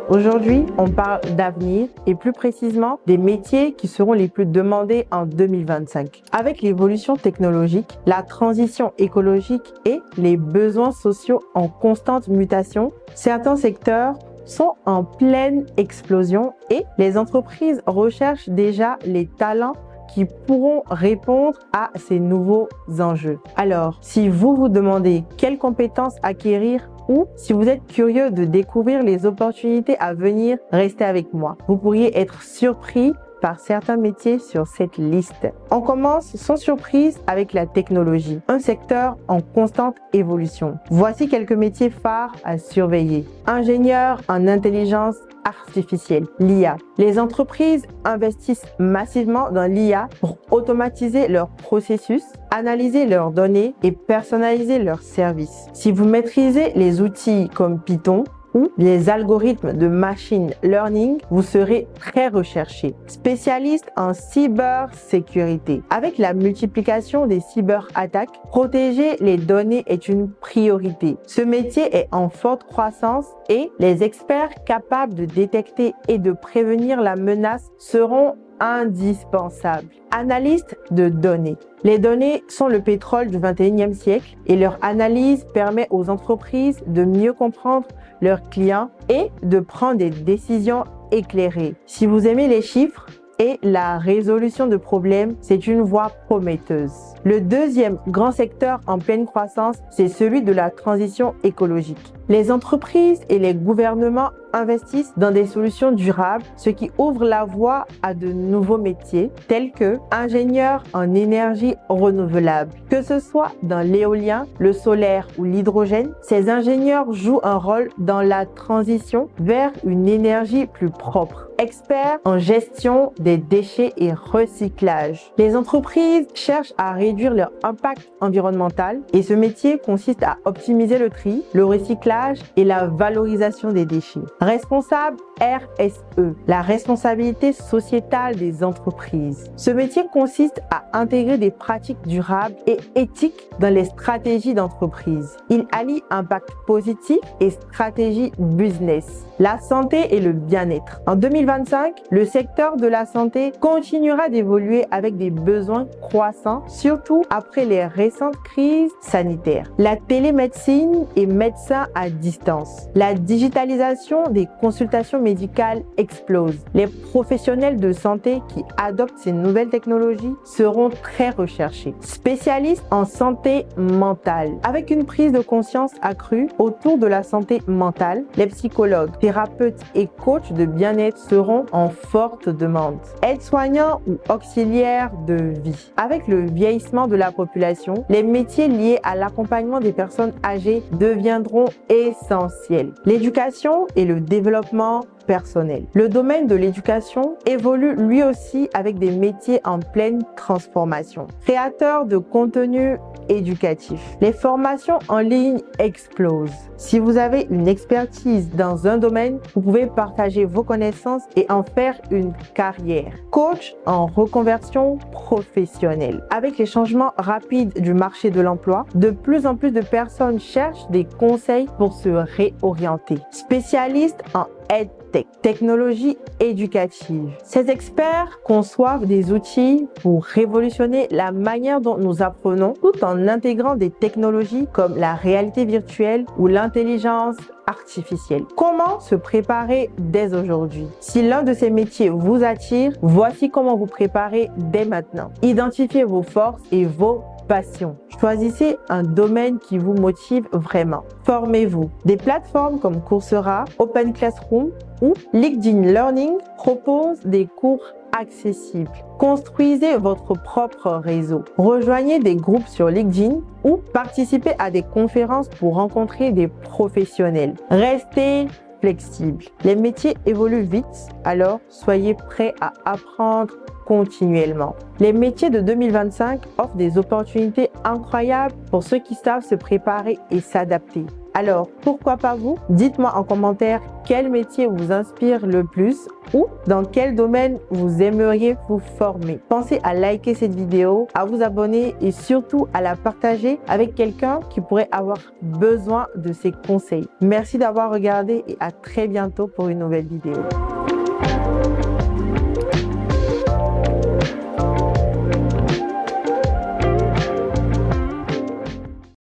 Aujourd'hui, on parle d'avenir et plus précisément des métiers qui seront les plus demandés en 2025. Avec l'évolution technologique, la transition écologique et les besoins sociaux en constante mutation, certains secteurs sont en pleine explosion et les entreprises recherchent déjà les talents qui pourront répondre à ces nouveaux enjeux. Alors, si vous vous demandez quelles compétences acquérir ou si vous êtes curieux de découvrir les opportunités à venir, restez avec moi. Vous pourriez être surpris par certains métiers sur cette liste. On commence sans surprise avec la technologie, un secteur en constante évolution. Voici quelques métiers phares à surveiller. Ingénieur en intelligence artificielle, l'IA. Les entreprises investissent massivement dans l'IA pour automatiser leurs processus, analyser leurs données et personnaliser leurs services. Si vous maîtrisez les outils comme Python, ou les algorithmes de machine learning, vous serez très recherché. Spécialiste en cybersécurité. Avec la multiplication des cyberattaques, protéger les données est une priorité. Ce métier est en forte croissance et les experts capables de détecter et de prévenir la menace seront indispensables. Analyste de données. Les données sont le pétrole du 21e siècle et leur analyse permet aux entreprises de mieux comprendre leurs clients et de prendre des décisions éclairées. Si vous aimez les chiffres et la résolution de problèmes, c'est une voie prometteuse. Le deuxième grand secteur en pleine croissance, c'est celui de la transition écologique. Les entreprises et les gouvernements investissent dans des solutions durables, ce qui ouvre la voie à de nouveaux métiers tels que ingénieur en énergie renouvelable. Que ce soit dans l'éolien, le solaire ou l'hydrogène, ces ingénieurs jouent un rôle dans la transition vers une énergie plus propre. Experts en gestion des déchets et recyclage. Les entreprises cherchent à réduire leur impact environnemental et ce métier consiste à optimiser le tri, le recyclage et la valorisation des déchets. Responsable RSE, la responsabilité sociétale des entreprises. Ce métier consiste à intégrer des pratiques durables et éthiques dans les stratégies d'entreprise. Il allie impact positif et stratégie business. La santé et le bien-être. En 2025, le secteur de la santé continuera d'évoluer avec des besoins croissants, surtout après les récentes crises sanitaires. La télémédecine et médecins à distance. La digitalisation des consultations médicales explose. Les professionnels de santé qui adoptent ces nouvelles technologies seront très recherchés. Spécialistes en santé mentale. Avec une prise de conscience accrue autour de la santé mentale, les psychologues, thérapeutes et coachs de bien-être seront en forte demande. Aides-soignants ou auxiliaires de vie. Avec le vieillissement de la population, les métiers liés à l'accompagnement des personnes âgées deviendront essentiels. L'éducation et le développement personnel. Le domaine de l'éducation évolue lui aussi avec des métiers en pleine transformation. Créateur de contenu éducatif. Les formations en ligne explosent. Si vous avez une expertise dans un domaine, vous pouvez partager vos connaissances et en faire une carrière. Coach en reconversion professionnelle. Avec les changements rapides du marché de l'emploi, de plus en plus de personnes cherchent des conseils pour se réorienter. Spécialiste en EdTech, technologie éducative. Ces experts conçoivent des outils pour révolutionner la manière dont nous apprenons tout en intégrant des technologies comme la réalité virtuelle ou l'intelligence artificielle. Comment se préparer dès aujourd'hui? Si l'un de ces métiers vous attire, voici comment vous préparer dès maintenant. Identifiez vos forces et vos passion. Choisissez un domaine qui vous motive vraiment. Formez-vous. Des plateformes comme Coursera, Open Classroom ou LinkedIn Learning proposent des cours accessibles. Construisez votre propre réseau. Rejoignez des groupes sur LinkedIn ou participez à des conférences pour rencontrer des professionnels. Restez flexible. Les métiers évoluent vite, alors soyez prêts à apprendre continuellement. Les métiers de 2025 offrent des opportunités incroyables pour ceux qui savent se préparer et s'adapter. Alors, pourquoi pas vous? Dites-moi en commentaire quel métier vous inspire le plus ou dans quel domaine vous aimeriez vous former. Pensez à liker cette vidéo, à vous abonner et surtout à la partager avec quelqu'un qui pourrait avoir besoin de ces conseils. Merci d'avoir regardé et à très bientôt pour une nouvelle vidéo.